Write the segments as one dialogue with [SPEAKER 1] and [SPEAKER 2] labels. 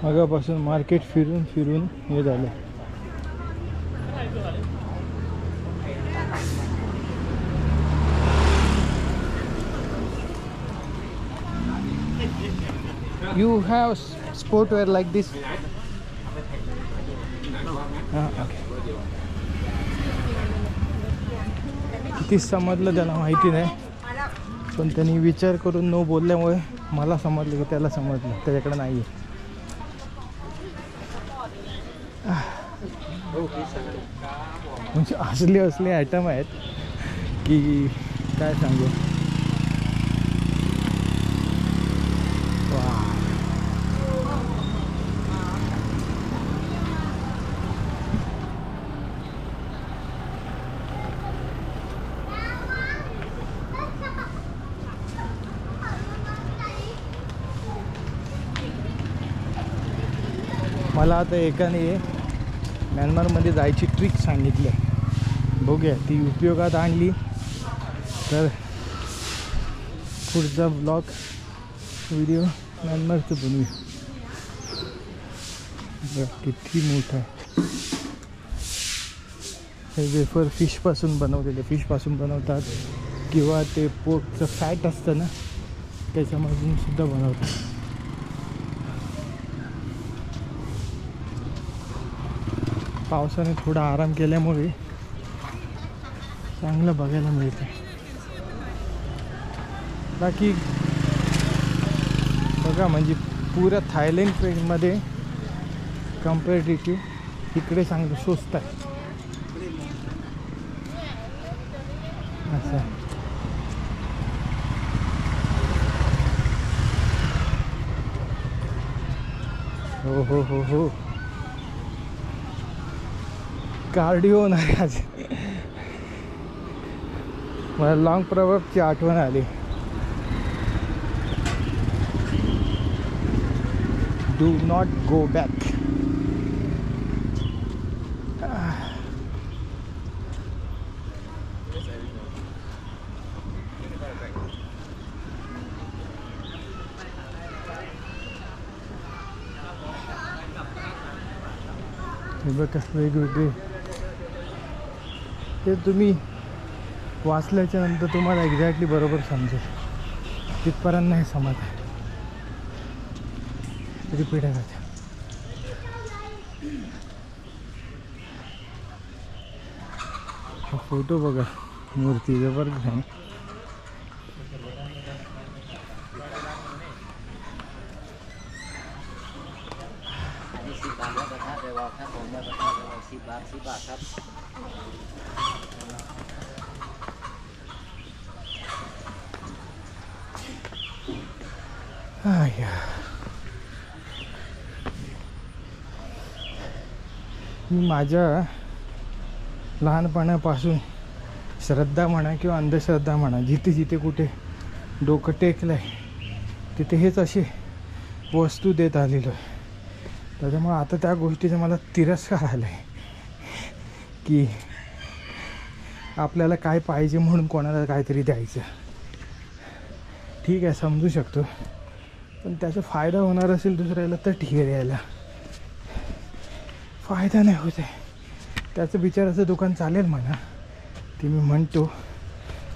[SPEAKER 1] मगापासून market फिरून फिरून हे झालं. You have sportwear like this? Okay. किती समजलं त्याला माहिती नाही, पण त्यांनी विचार करून न बोलल्यामुळे मला समजलं की त्याला समजलं त्याच्याकडे नाही आहे. म्हणजे असले आयटम आहेत की काय सांगू. मला आता एकाने म्यानमारमध्ये जायची ट्रिक सांगितली आहे. बघूया ती उपयोगात आणली तर पुढचा ब्लॉग व्हिडिओ म्यानमारचं बनवूया. किती मोठं आहे हे. वेफर फिशपासून बनवलेले, फिशपासून बनवतात किंवा ते पोर्कचं फॅट असतं ना त्याच्यामधून सुद्धा बनवतात. पावसाने थोडा आराम केल्यामुळे चांगलं बघायला मिळतं. बाकी बघा म्हणजे पुऱ्या थायलंडमध्ये कम्पॅरेटिव्ह इकडे चांगलं स्वस्त आहे असं. हो हो हो हो, कार्डिओ नाही आज. मला लॉंग प्रवर्बची आठवण आली. Do not go back. हे बघा वेगवेगळे, ते तुम्ही वाचल्याच्या नंतर तुम्हाला एक्झॅक्टली बरोबर समजेल. तिथपर्यंत नाही समज रिपीट आहे. हा फोटो बघा, मूर्ती जबरदस्त आहे. मी माझ्या लहानपणापासून श्रद्धा म्हणा किंवा अंधश्रद्धा म्हणा, जिथे जिथे कुठे डोकं टेकलं आहे तिथे हेच असे वस्तू देत आलेलो आहे. त्याच्यामुळे आता त्या गोष्टीचा मला तिरस्कार आला आहे की आपल्याला काय पाहिजे म्हणून कोणाला काहीतरी द्यायचं. ठीक आहे, समजू शकतो, पण त्याचा फायदा होणार असेल दुसऱ्याला तर ठीक आहे, द्यायला. फायदा नाही होत आहे त्याचं बिचाराचं दुकान चालेल म्हणा, ते मी म्हणतो.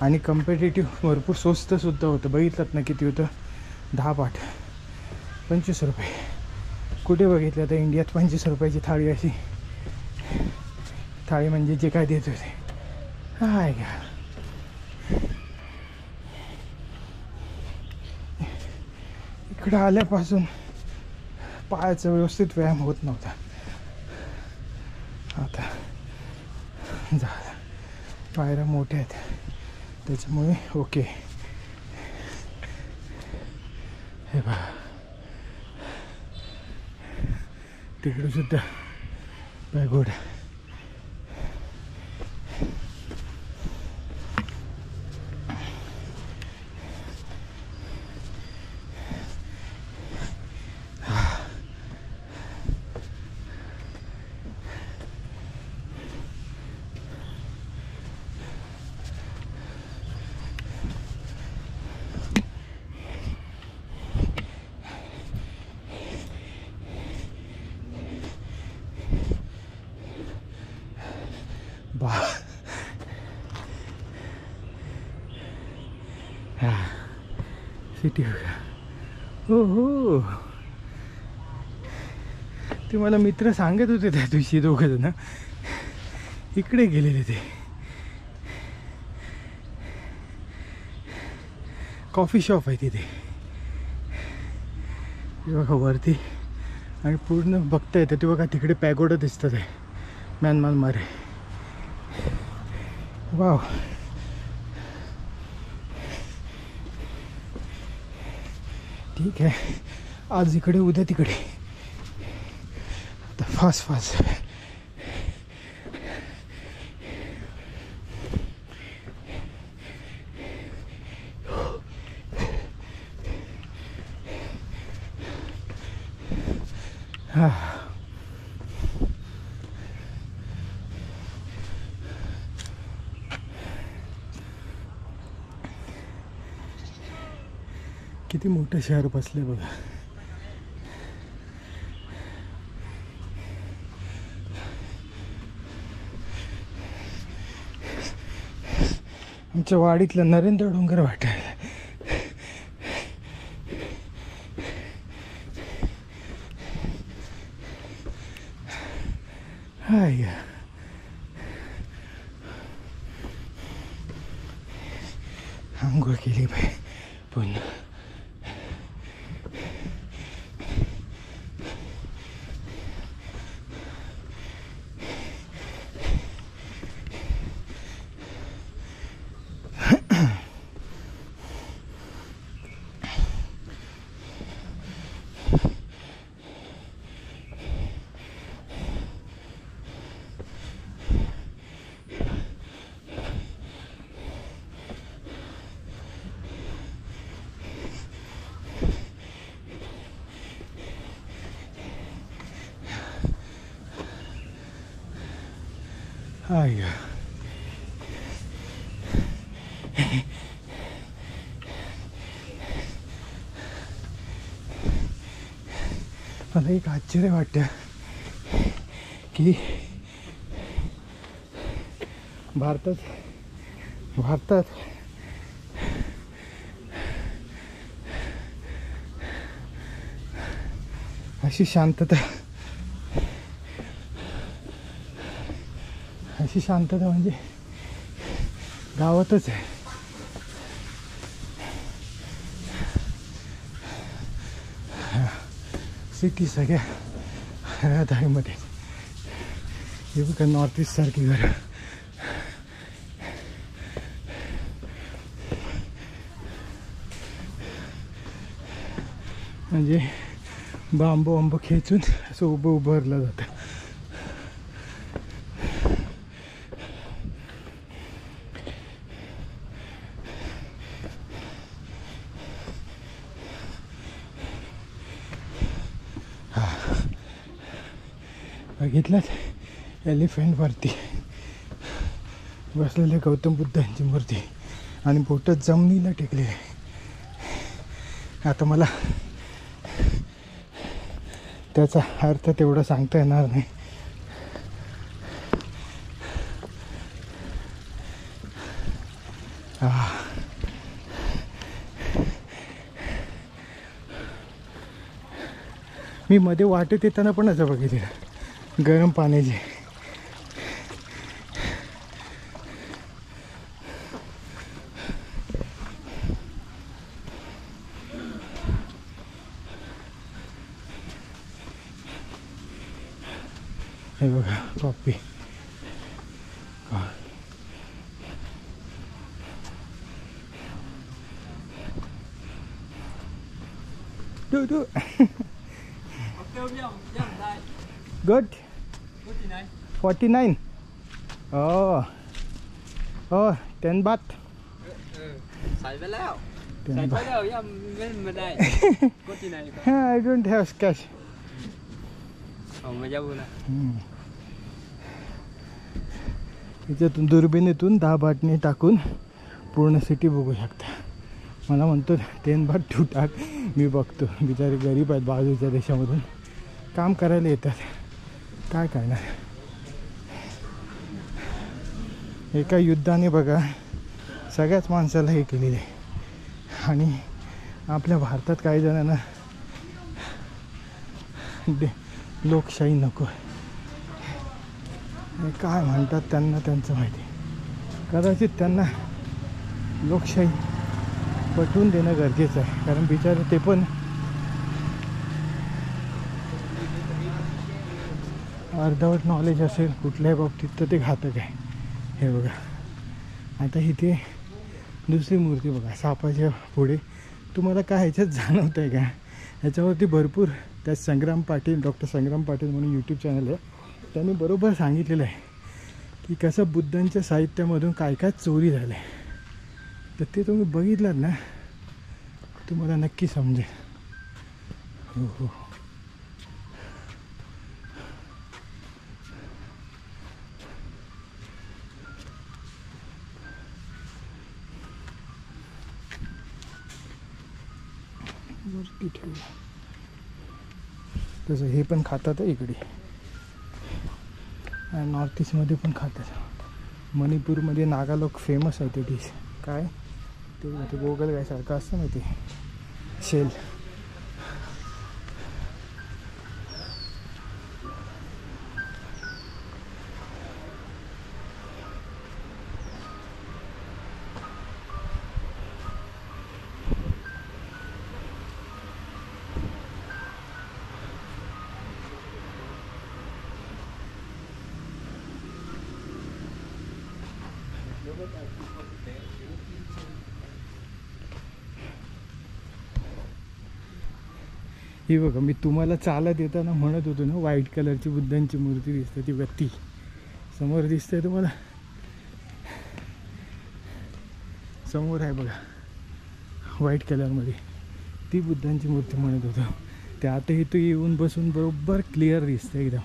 [SPEAKER 1] आणि कम्पिटेटिव्ह भरपूर स्वस्तसुद्धा होतं. बघितलं ना किती होतं, 10 पाट 25 रुपये. कुठे बघितलं तर इंडियात 25 रुपयाची थाळी, अशी थाळी म्हणजे जे काय देत होते. हाय का, इकडं आल्यापासून पायाचा व्यवस्थित व्यायाम होत नव्हता. आता झालं, पायऱ्या मोठ्या आहेत त्याच्यामुळे ओके. हे बघा तिकडे सुद्धा पॅगोडा. हा सिटी बघा. हो हो, ते मला मित्र सांगत होते त्या दिवशी, दोघं जण इकडे गेलेले. ते कॉफी शॉप आहे तिथे बघा वरती, आणि पूर्ण बघता येतं ते बघा. तिकडे पॅगोडा दिसतात आहे, म्यानमार. वाव. ठीक आहे, आज इकडे उद्या तिकडे, आता फास्ट फास्ट. हा किती मोठं शहर बसले बघा. आमच्या वाडीतलं नरेंद्र डोंगर वाटायला. हाय आंघोळ केली बाई पुन्हा. हाय मला एक आश्चर्य वाटतं की भारतात अशी शांतता म्हणजे गावातच आहे. सिटी सगळ्या रहदारीमध्ये. हे बघा नॉर्थ ईस्ट सारखी घरं. म्हणजे बांबू खेचून असं उभारलं जातं. बघितलं एलिफंटवरती बसलेले गौतम बुद्धांची मूर्ती आणि बोटं जमिनीला टेकले. आता मला त्याचा अर्थ तेवढा सांगता येणार नाही. मी मध्ये वाटेत येताना पण असं बघितलं गरम पाण्याचे. हे बघा coffee. do. Good. 49. Oh, 10 baht.
[SPEAKER 2] ใส่ไปแล้วใส่ไปแล้วย่ำไม่ได้กดที่ไหน
[SPEAKER 1] I don't have cash.
[SPEAKER 2] เอามาजाऊ ना.
[SPEAKER 1] याच्यातून दुर्बिणीतून 10 बाटने टाकून पूर्ण सिटी बघू शकता. मला म्हणतो 10 बाट तू टाक, मी बघतो. बिचारे गरीब आहेत, बाजूच्या देशामधून काम करायला येतात, काय करणार. एका युद्धाने बघा सगळ्याच माणसाला हे केलेले. आणि आपल्या भारतात काही जणांना लोकशाही नको आहे. काय म्हणतात त्यांना त्यांचं माहिती. कदाचित त्यांना लोकशाही पटवून देणं गरजेचं आहे, कारण बिचारे ते पण अर्धवट नॉलेज असेल कुठल्याही बाबतीत तर ते घातक आहे. हे बघा, आता इथे दुसरी मूर्ती बघा सापाच्या पुढे. तुम्हाला काय ह्याच्यात जाणवतं आहे का? ह्याच्यावरती भरपूर त्या संग्राम पाटील, डॉक्टर संग्राम पाटील म्हणून यूट्यूब चॅनल आहे, त्यांनी बरोबर सांगितलेलं आहे की कसं बुद्धांच्या साहित्यामधून काय काय चोरी झालं आहे. तर ते तुम्ही बघितलात ना, तुम्हाला नक्की समजेल. हो हो, वरती ठेवलं. तसं हे पण खातात इकडे, नॉर्थ ईस्टमध्ये पण खातात. मणिपूरमध्ये नागा लोक फेमस आहे ते डिश. काय ते गोगल गायसारखं असतं ना, ते शेल. ही बघा, मी तुम्हाला चालत येताना म्हणत होतो ना, व्हाईट कलरची बुद्धांची मूर्ती दिसते. ती व्यक्ती समोर दिसते तुम्हाला, समोर आहे बघा व्हाईट कलरमध्ये, ती बुद्धांची मूर्ती म्हणत होतो. ते आता इथं येऊन बसून बरोबर क्लिअर दिसते एकदम.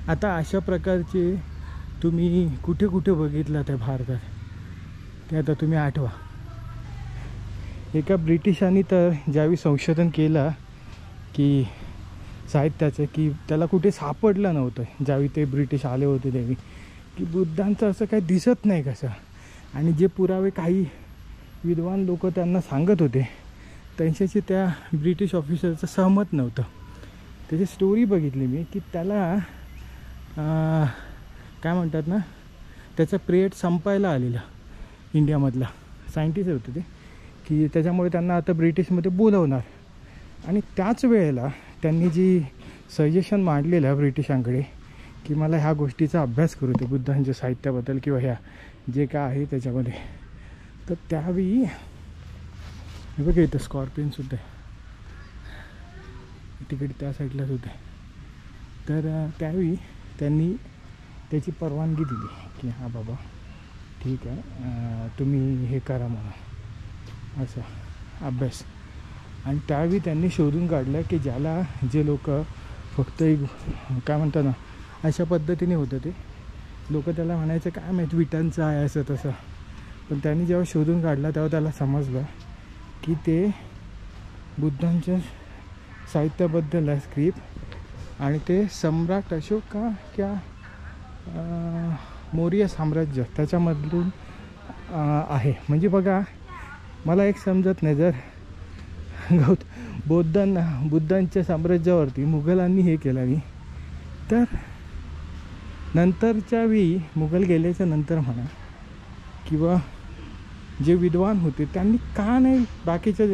[SPEAKER 1] आता अशा प्रकारचे तुम्ही कुठे कुठे बघितलं त्या भारतात, ते आता तुम्ही आठवा. एका ब्रिटिशांनी तर ज्यावेळी संशोधन केलं की साहित्याचं, की त्याला कुठे सापडलं नव्हतं ज्यावेळी ते ब्रिटिश आले होते त्यावेळी, की बुद्धांचं असं काही दिसत नाही कसं. आणि जे पुरावे काही विद्वान लोक त्यांना सांगत होते त्यांच्याशी त्या ब्रिटिश ऑफिसरचं सहमत नव्हतं. त्याची स्टोरी बघितली मी, की त्याला काय म्हणतात ना, त्याचा पिरियड संपायला आलेला इंडियामधला सायंटिस्ट होते ते, की त्याच्यामुळे त्यांना आता ब्रिटिशमध्ये बोलवणार. आणि त्याच वेळेला त्यांनी जी सजेशन मांडलेलं ब्रिटिशांकडे की मला ह्या गोष्टीचा अभ्यास करू दे बुद्धांच्या साहित्याबद्दल किंवा ह्या जे काय आहे त्याच्यामध्ये, तर त्यावेळी हे बघा इथं स्कॉर्पियनसुद्धा आहे, तिकडे त्या साईडलाच होते. तर त्यावेळी त्यांनी त्याची परवानगी दिली की हां बाबा ठीक आहे, तुम्ही हे करा म्हणून असं अभ्यास. आणि त्यावेळी त्यांनी शोधून काढलं की ज्याला जे लोक फक्त एक काय म्हणतात ना अशा पद्धतीने होतं, ते लोक त्याला म्हणायचं काय माहीत विटांचं आहे असं तसं. पण त्यांनी जेव्हा शोधून काढला तेव्हा त्याला समजलं की ते बुद्धांच्या साहित्याबद्दल आहे स्क्रिप्ट, आणि ते सम्राट अशोक का क्या मौर्य साम्राज्य त्याच्यामधून आहे. म्हणजे बघा, मला एक समजत नाही, जर बुद्धांच्या साम्राज्यावरती मुघलांनी हे केलं नाही, तर नंतरच्या वेळी मुघल गेल्याच्या नंतर म्हणा किंवा जे विद्वान होते त्यांनी का नाही बाकीच्या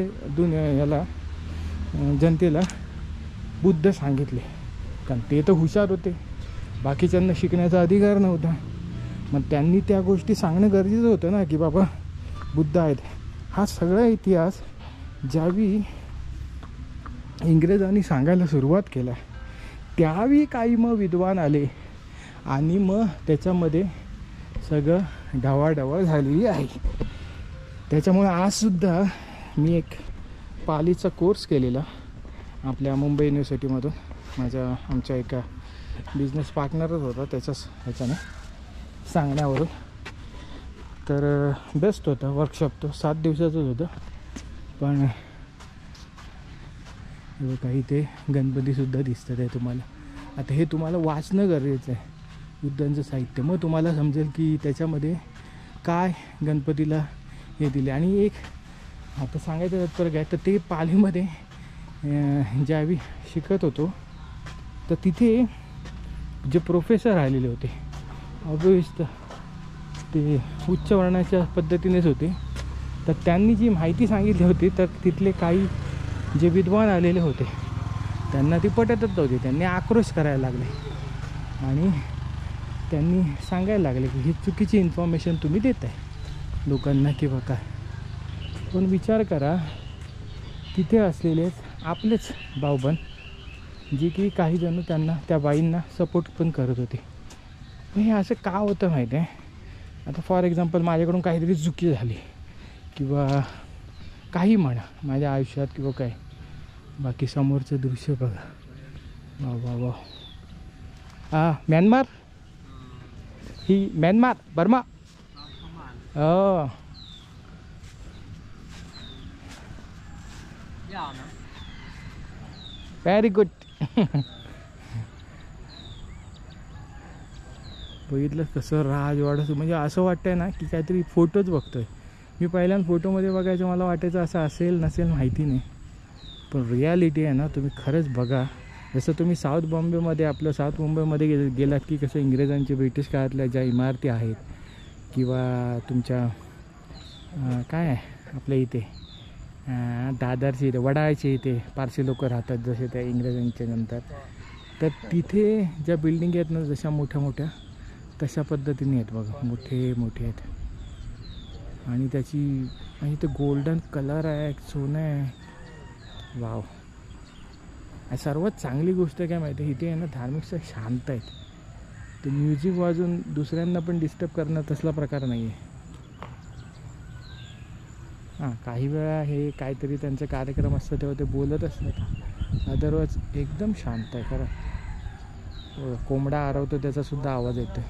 [SPEAKER 1] याला जनतेला बुद्ध सांगितले. कारण ते तर हुशार होते, बाकीच्यांना शिकण्याचा अधिकार नव्हता. मग त्यांनी त्या गोष्टी सांगणं गरजेचं होतं ना, की बाबा बुद्ध आहेत. हा सगळा इतिहास ज्यावेळी इंग्रजांनी सांगायला सुरुवात केला त्यावेळी काही मग विद्वान आले आणि मग त्याच्यामध्ये सगळं ढवाढवळ झालेली आहे. त्याच्यामुळे आजसुद्धा मी एक पालीचा कोर्स केलेला आपल्या मुंबई युनिव्हर्सिटीमधून, आमच्या एका बिझनेस पार्टनरच होता त्याच्याच ह्याच्याने सांगण्यावरून. तर बेस्ट होता वर्कशॉप, तो 7 दिवसाचंच होतं. पण काही ते गणपतीसुद्धा दिसतात आहे तुम्हाला, आता हे तुम्हाला वाचणं गरजेचं आहे बुद्धांचं साहित्य, मग तुम्हाला समजेल की त्याच्यामध्ये काय गणपतीला हे दिले. आणि एक आता सांगायचं तात्पर्य काय तर ते पालीमध्ये ज्यावेळी शिकत होतो तर तिथे जे प्रोफेसर आलेले होते ऑब्वियस ते उच्च वर्णाच्या पद्धतीनेच होते, तर त्यांनी जी माहिती सांगितली होती तर तिथले काही जे विद्वान आलेले होते त्यांना ती पटतच नव्हती. त्यांनी आक्रोश करायला लागले आणि त्यांनी सांगायला लागले की ही चुकीची इन्फॉर्मेशन तुम्ही देत आहे लोकांना किंवा काय. पण विचार करा तिथे असलेलेच आपलेच भाऊबंद जे की काही जण त्यांना त्या बाईंना सपोर्ट पण करत होते. पण हे असं का होतं माहीत आहे. आता फॉर एक्झाम्पल माझ्याकडून काहीतरी चुकी झाली किंवा काही म्हणा माझ्या आयुष्यात किंवा काय, बाकी समोरचं दृश्य बघा. वा वा वा. म्यानमार ही म्यानमार बर्मा. Very good. बघितलं कसं राजवाडा, म्हणजे असं वाटतंय ना की काहीतरी फोटोच बघतोय. मी पहिल्यांदा फोटोमध्ये बघायचं मला वाटायचं असं असेल नसेल माहिती नाही, पण रियालिटी आहे ना तुम्ही खरंच बघा. जसं तुम्ही साऊथ बॉम्बेमध्ये आपलं साऊथ मुंबईमध्ये गेलात की कसं इंग्रजांच्या ब्रिटिश काळातल्या ज्या इमारती आहेत किंवा तुमच्या काय आहे आपल्या इथे दादरच्या इथे वडाळ्याच्या इथे पारशी लोक राहतात जसे त्या इंग्रजांच्या नंतर, तर तिथे ज्या बिल्डिंग आहेत ना जशा मोठ्या मोठ्या तशा पद्धतीने आहेत बघा, मोठे मोठे आहेत. आणि त्याची आणि ते गोल्डन कलर आहे, सोनं आहे. वाव. सर्वात चांगली गोष्ट काय माहिती आहे, इथे आहे ना धार्मिक शांत आहेत. ते म्युझिक वाजून दुसऱ्यांना पण डिस्टर्ब करणं तसला प्रकार नाही आहे. हां काही वेळा हे काहीतरी त्यांचे कार्यक्रम असतात तेव्हा ते बोलत असतात, अदरवाईज एकदम शांत आहे खरं. कोंबडा आरवतो त्याचासुद्धा आवाज येतो.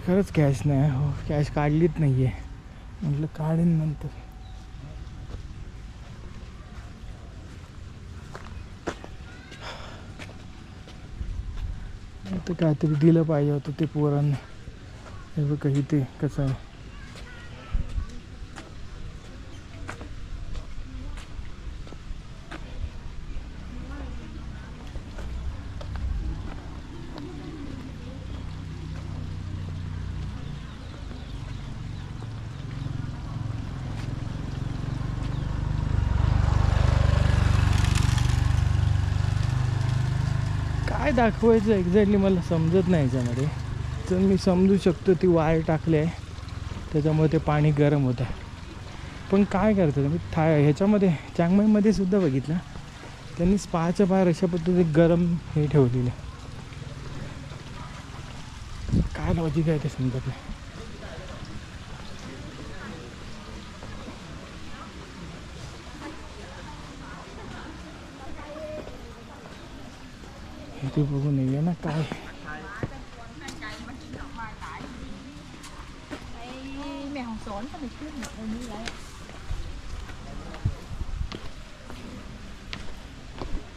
[SPEAKER 1] खरंच कॅश नाही हो, कॅश काढलीच नाही आहे. म्हटलं काढीन नंतर. तर काहीतरी दिलं पाहिजे होतं ते पोरांना. हे बघ इथे कसं आहे. काय दाखवायचं एक्झॅक्टली मला समजत नाही याच्यामध्ये. तर मी समजू शकतो ती वायर टाकली आहे त्याच्यामुळे ते पाणी गरम होतं, पण काय करतं मी ह्याच्यामध्ये चांगमाईमध्ये सुद्धा बघितलं त्यांनी स्पाच्या बाहेर अशा पद्धतीने गरम हे ठेवलेलं. काय लॉजिक आहे ते समजत नाही. ते बघून येऊया ना काय.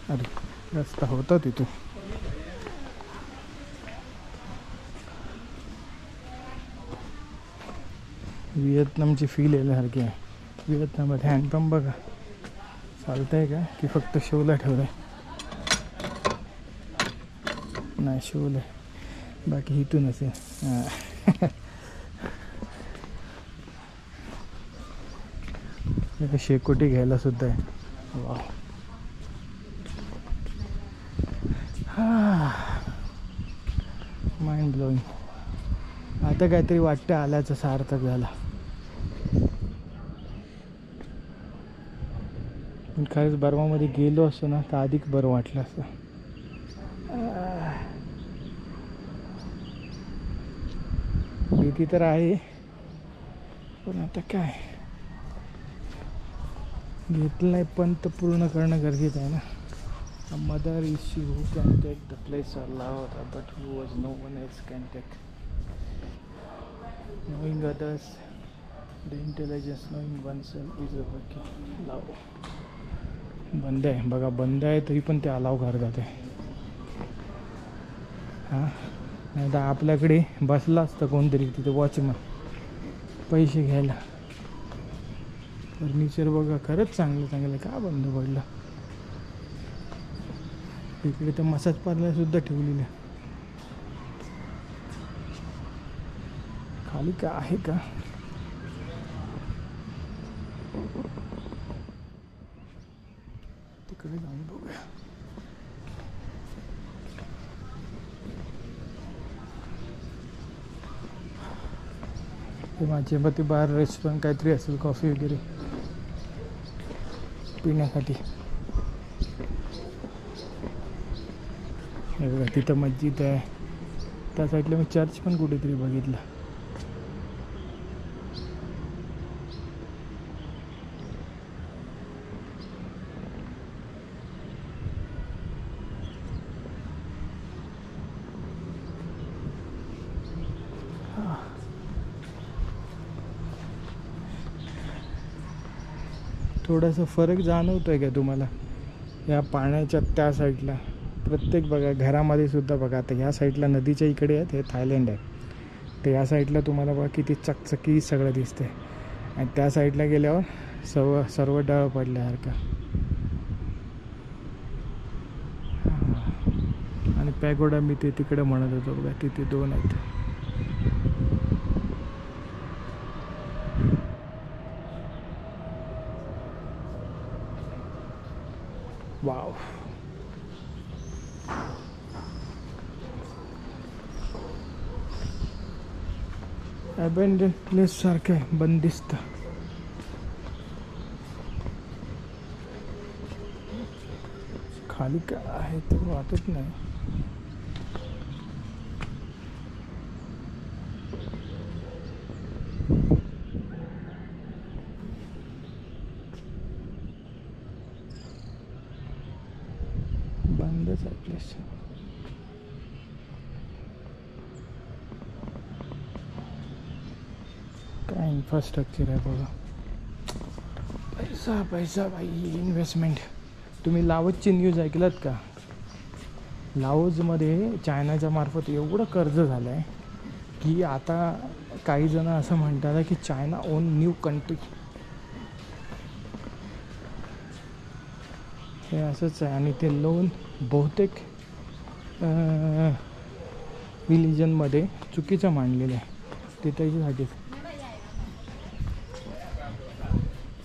[SPEAKER 1] अरे रस्ता होता तिथून. व्हिएतनामची फील यायल्यासारखी आहे. व्हिएतनाममध्ये हँडपंप बघा चालतं आहे का की फक्त शोला ठेवलं आहे. नाही शोल आहे बाकी इथून असेल. शेकोटी घ्यायला सुद्धा आहे. वा माइंड ब्लोईंग. आता काहीतरी वाटतं आल्याचं सार्थक झाला. पण खरंच बर्मामध्ये गेलो असतो ना तर अधिक बरं वाटलं असतं. भीती तर आहे पण आता काय. घेतलाय पण तो पूर्ण करणं गरजेचं आहे ना. A mother is she who can take the place allowed, but who was no one else can take. Knowing others, the intelligence, knowing oneself is a working love. बंद आहे बघा, बंद आहे तरी पण ते अलाव करतात आहे. हां, नाही तर आपल्याकडे बसला असतं कोणतरी तिथे वॉचमन पैसे घ्यायला. फर्निचर बघा खरंच चांगलं चांगलं, का बंद पडलं. इकडे तर मसाज पार्लर सुद्धा ठेवलेलं आहे. खाली का आहे का? तिकडे जाऊन बघूया. ते माझ्या मते बार रेस्टॉरंट काहीतरी असेल, कॉफी वगैरे पिण्यासाठी. हे बघा तिथं मस्जिद आहे. त्या साईडला मी चर्च पण कुठेतरी बघितलं. थोडासा फरक जाणवतोय का तुम्हाला या पाण्याच्या त्या साईडला? प्रत्येक बघा घरामध्ये सुद्धा बघा, आता ह्या साईडला नदीच्या इकडे आहेत, हे थायलंड आहे. तर या साईडला तुम्हाला बघा किती चकचकी सगळं दिसतंय, आणि त्या साईडला गेल्यावर सर्व डळ पडल्यासारखं. आणि पॅगोडा मी ते तिकडे म्हणत होतो बघा, तिथे 2 आहेत. वाव, अबेंडन प्लेस सारखं आहे, बंदिस्त. खाली काय आहे ते वाटत नाही. बंदच आहे प्लेस. काय इन्फ्रास्ट्रक्चर आहे बघा. पैसा पैसा भाई, इन्व्हेस्टमेंट. तुम्ही लाओसची न्यूज ऐकलात का? लाओसमध्ये चायनाच्या मार्फत एवढं कर्ज झालं आहे की आता काही जण असं म्हणतात की चायना ओन न्यू कंट्री. हे असंच आहे. आणि ते लोन बहुतेक रिलिजनमध्ये चुकीचं मांडलेलं आहे. ते त्याच्यासाठी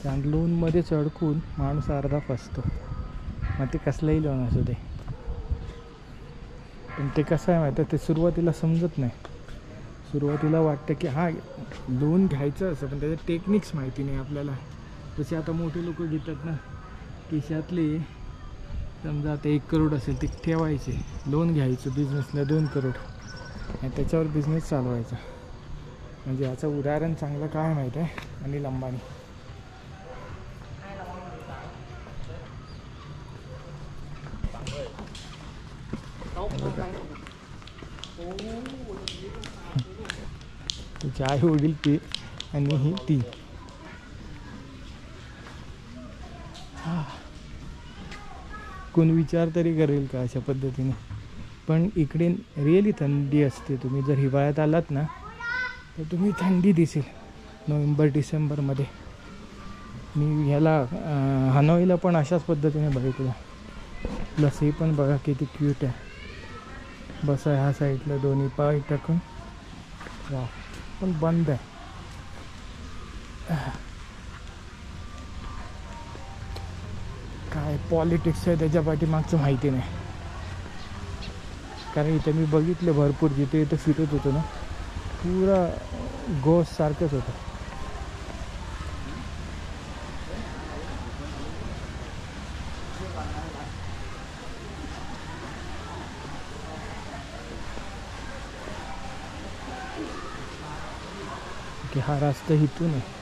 [SPEAKER 1] त्या लोनमध्ये चढकून माणूस अर्धा फसतो. मग ते कसलंही लोन असू दे. पण ते कसं आहे माहिती आहे, ते सुरुवातीला समजत नाही. सुरुवातीला वाटतं की हा लोन घ्यायचं असं, पण त्याचे टेक्निक्स माहिती नाही आपल्याला. जसे आता मोठे लोक घेतात ना, खिशातले समजा आता 1 करोड असेल ते ठेवायचे, लोन घ्यायचं बिझनेसला 2 करोड, आणि त्याच्यावर बिझनेस चालवायचा. म्हणजे याचं उदाहरण चांगलं काय माहीत आहे, अनिल अंबानी. त्याचे आई वडील ते आणि ही ती. कोण विचार तरी करेल का अशा पद्धतीने? पण इकडे रिअली थंडी असते. तुम्ही जर हिवाळ्यात आलात ना तर तुम्ही थंडी दिसेल नोव्हेंबर डिसेंबरमध्ये. मी ह्याला हनोईला पण अशाच पद्धतीने बघितलं. प्लस हे पण बघा किती क्यूट आहे. बसा ह्या साईडला दोन्ही पाय टाकून. वा, पण बंद आहे. काय पॉलिटिक्स आहे त्याच्या पाठीमागचं माहिती नाही. कारण इथे मी बघितलं भरपूर, जिथे इथे फिरत होतो ना, पुरा गोस्ट सारखंच होतं. की हा रस्ता इथून आहे.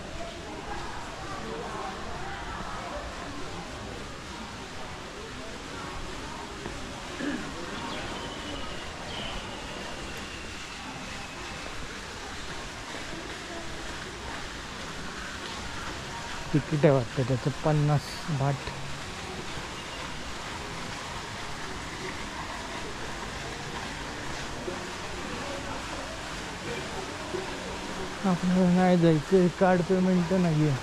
[SPEAKER 1] तिकीट आहे वाटतं त्याचं 50 बाट. आपल्याला नाही जायचं, कार्ड पेमेंट तर नाही आहे.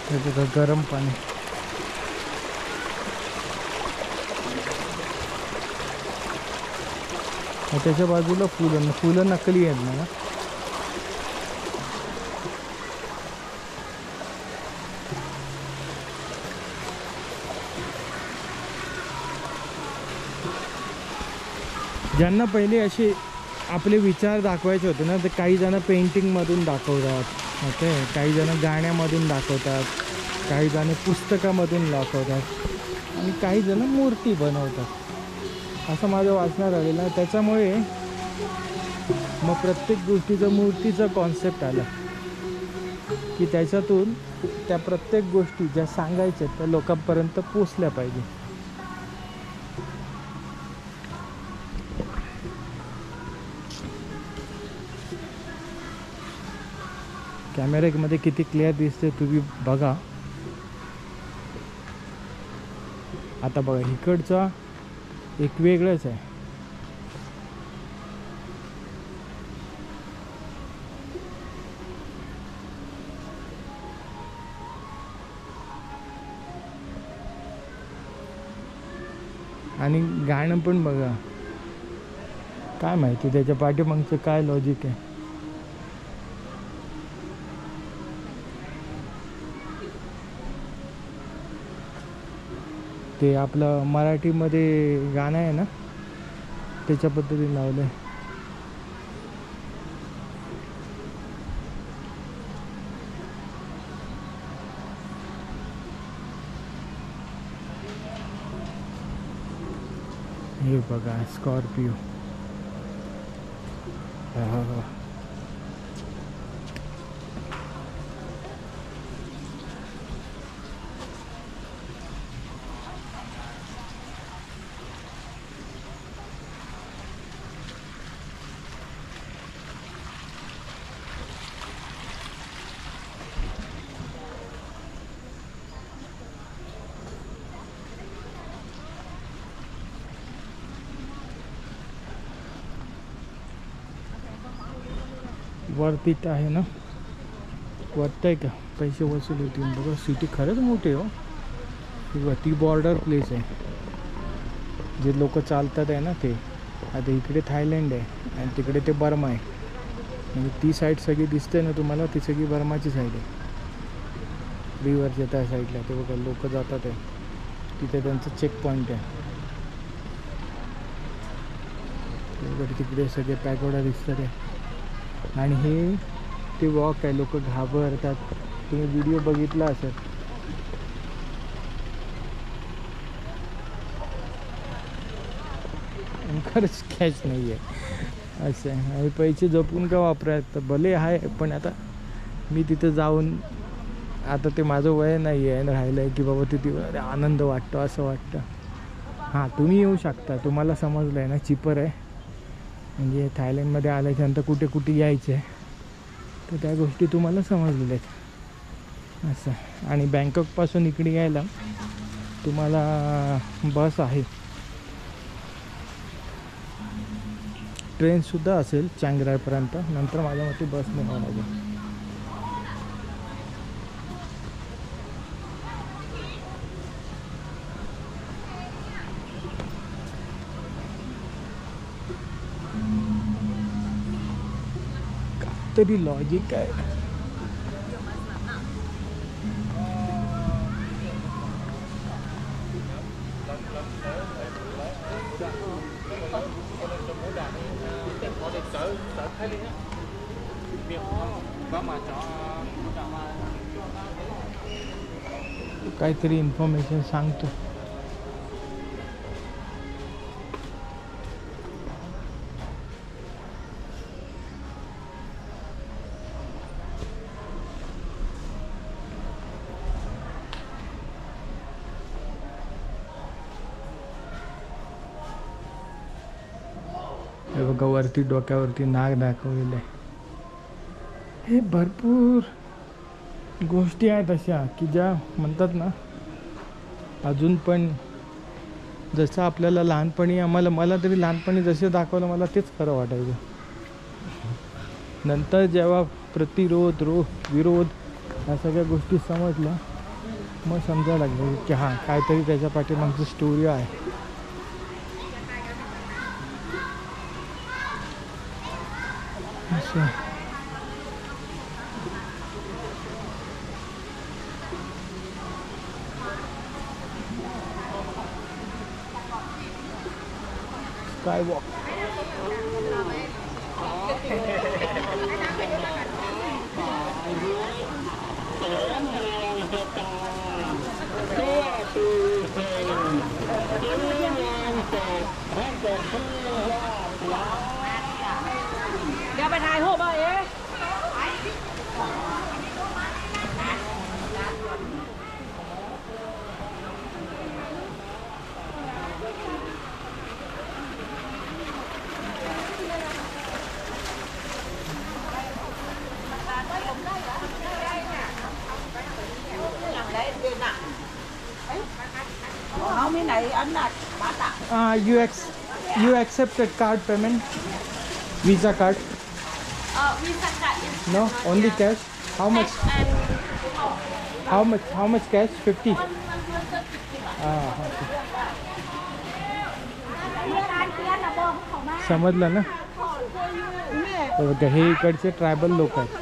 [SPEAKER 1] त्याचं गरम पाणी. त्याच्या बाजूला फुलं नकली आहेत ना. ज्यांना पहिले असे आपले विचार दाखवायचे होते ना, तर काही जण पेंटिंगमधून दाखवतात, ओके, काही जण गाण्यामधून दाखवतात, काही जण पुस्तकामधून दाखवतात आणि काही जण मूर्ती बनवतात, असं माझं वाचण्यात आलेलं आहे. त्याच्यामुळे मग प्रत्येक गोष्टीचं मूर्तीचं कॉन्सेप्ट आलं की त्याच्यातून त्या प्रत्येक गोष्टी ज्या सांगायच्या त्या लोकांपर्यंत पोचल्या पाहिजे. कॅमेऱ्यामध्ये किती क्लिअर दिसते तुम्ही बघा. आता बघा इकडचा एक वेगळंच आहे. आणि गाणं पण बघा, काय माहिती त्याच्या पाठीमागचं काय लॉजिक आहे. ते आपलं मराठीमध्ये गाणं आहे ना, त्याच्या पद्धतीने लावलं आहे. हे बघा स्कॉर्पिओ. वर्थ आहे ना, वर्थ आहे का, पैसे वसूल होतील. बघा सिटी खरंच मोठी हो. बघा ती बॉर्डर प्लेस आहे, जे लोक चालतात आहे ना ते. आता इकडे थायलंड आहे आणि तिकडे ते बर्मा आहे. म्हणजे ती साईड सगळी दिसते ना तुम्हाला, ती सगळी बर्माची साईड आहे. रिव्हरच्या त्या साईडला ते बघा लोक जातात आहे, तिथे त्यांचं चेक पॉईंट आहे. तिकडे सगळे पॅगोडा दिसतात आहे. आणि हे ते वॉक आहे, लोक घाबरतात. तुम्ही व्हिडिओ बघितला असेल. खरंच कॅच नाही आहे असं आहे. आणि पैसे जपून का वापरायचं, तर भले आहे, पण आता मी तिथं जाऊन आता ते माझं वय नाही आहे राहिलं आहे की बाबा तिथे आनंद वाटतो असं वाटतं. हां तुम्ही येऊ शकता, तुम्हाला समजलं आहे ना, चिपर आहे. म्हणजे थायलंडमध्ये आल्याच्यानंतर कुठे कुठे यायचं आहे तर त्या गोष्टी तुम्हाला समजलेल्या आहेत असं. आणि बँकॉकपासून इकडे यायला तुम्हाला बस आहे, ट्रेनसुद्धा असेल चांगरायपर्यंत. नंतर माझ्या मते बसने यावं लागेल. तरी लॉजिक आहे. काहीतरी इन्फॉर्मेशन सांगतो. हे बघा वरती डोक्यावरती नाग दाखवलेलं आहे. हे भरपूर गोष्टी आहेत अशा की ज्या म्हणतात ना अजून पण जसं आपल्याला लहानपणी मला तरी लहानपणी जसे दाखवलं मला तेच खरं वाटायचं. नंतर जेव्हा प्रतिरोध विरोध ह्या सगळ्या गोष्टी समजल्या मग समजायला लागलं की हां काहीतरी त्याच्या पाठीमागची स्टोरी आहे. असं sky walk.
[SPEAKER 3] Đeo bài thai hộ bà ấy. Không cái này anh là bát ạ.
[SPEAKER 1] You accepted card payment? Visa card?
[SPEAKER 3] Visa card. Yes.
[SPEAKER 1] No, only cash. How much? How much cash? 50. Okay. समजलं ना. बघा हे इकडचे tribal लोक आहेत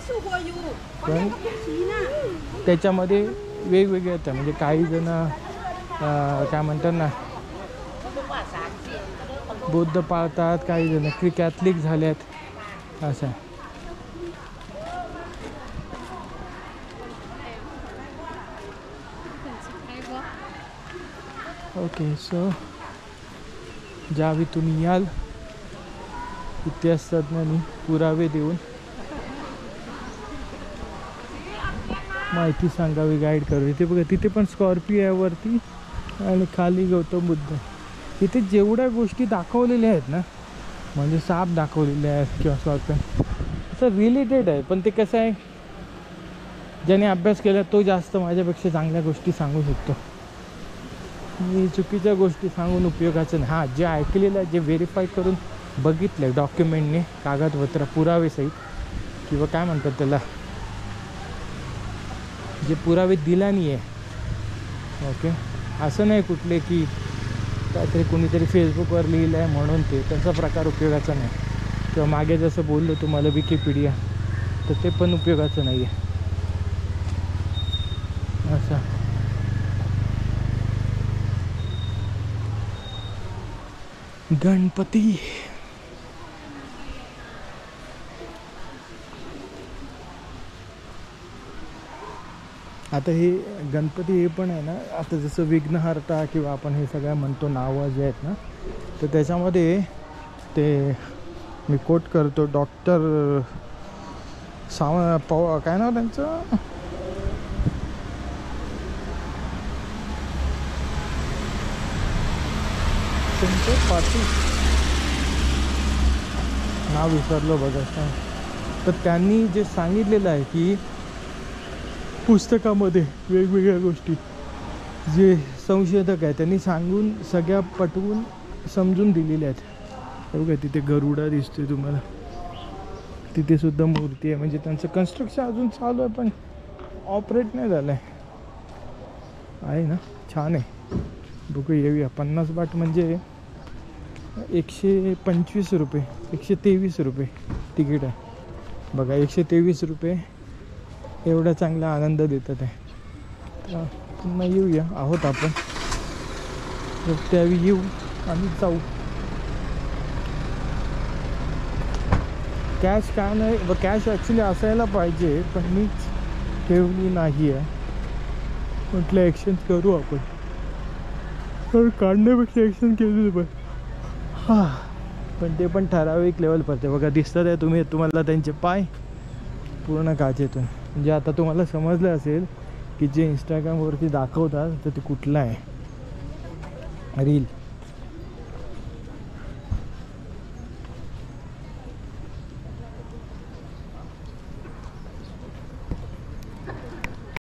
[SPEAKER 1] पण त्याच्यामध्ये वेगवेगळे आहेत. म्हणजे काही जण काय म्हणतात ना बौद्ध पाळतात, काही जण कॅथलिक झाल्यात असं. ओके सो ज्यावेळी तुम्ही याल इतिहास तज्ञांनी पुरावे देऊन माहिती सांगावी, गाईड करावी. ते बघा तिथे पण स्कॉर्पिओ आहे वरती आणि खाली गौतम बुद्ध. इथे जेवढ्या गोष्टी दाखवलेल्या आहेत ना म्हणजे साप दाखवलेले आहेत किंवा स्कॉर्पिओ असं रिलेटेड आहे. पण ते कसं आहे ज्याने अभ्यास केला तो जास्त माझ्यापेक्षा चांगल्या गोष्टी सांगू शकतो. मी चुकीच्या गोष्टी सांगून उपयोगाचं नाही. हां जे ऐकलेलं आहे जे व्हेरीफाय करून बघितलं डॉक्युमेंटने कागदपत्र पुरावेसहित किंवा काय म्हणतात त्याला जे पुरावे दिला नाही आहे. ओके असं नाही कुठले की काहीतरी कोणीतरी फेसबुकवर लिहिलं आहे म्हणून ते तसा प्रकार उपयोगाचा नाही. किंवा मागे जसं बोललो तुम्हाला विकिपीडिया तर ते पण उपयोगाचं नाही आहे असं. गणपती आता हे गणपती हे पण आहे ना आता जसं विघ्नहर्ता किंवा आपण हे सगळं म्हणतो नावं जे आहेत ना तर त्याच्यामध्ये ते मी कोट करतो डॉक्टर काय नाव त्यांचं पाटील नाव विसरलो बघा. तर त्यांनी जे सांगितलेलं आहे की पुस्तकामध्ये वेगवेगळ्या गोष्टी जे संशोधक आहेत त्यांनी सांगून सगळ्या पटवून समजून दिलेल्या आहेत. बघा तिथे गरुडा दिसतोय तुम्हाला, तिथे सुद्धा मूर्ती आहे. म्हणजे त्यांचं कन्स्ट्रक्शन अजून चालू आहे पण ऑपरेट नाही झालं आहे ना. छान आहे. बघू येऊया. 50 बाट म्हणजे 125 रुपये 123 रुपये तिकीट आहे. बघा 123 रुपये एवढा चांगला आनंद देतात आहे. तर पुन्हा येऊया आहोत आपण त्यावेळी येऊ आणि जाऊ. कॅश काय नाही व कॅश ॲक्च्युली असायला पाहिजे पण मीच ठेवली नाही आहे. म्हटलं एक्सचेंज करू आपण तर काढण्यापेक्षा एक्सचेंज केली पण हां पण ते पण ठराविक लेवल पडते. बघा दिसतात आहे तुम्हाला त्यांचे पाय पूर्ण काचेतून. म्हणजे आता तुम्हाला समजलं असेल की जे इंस्टाग्रामवरती दाखवतात तर ते कुठलं आहे रील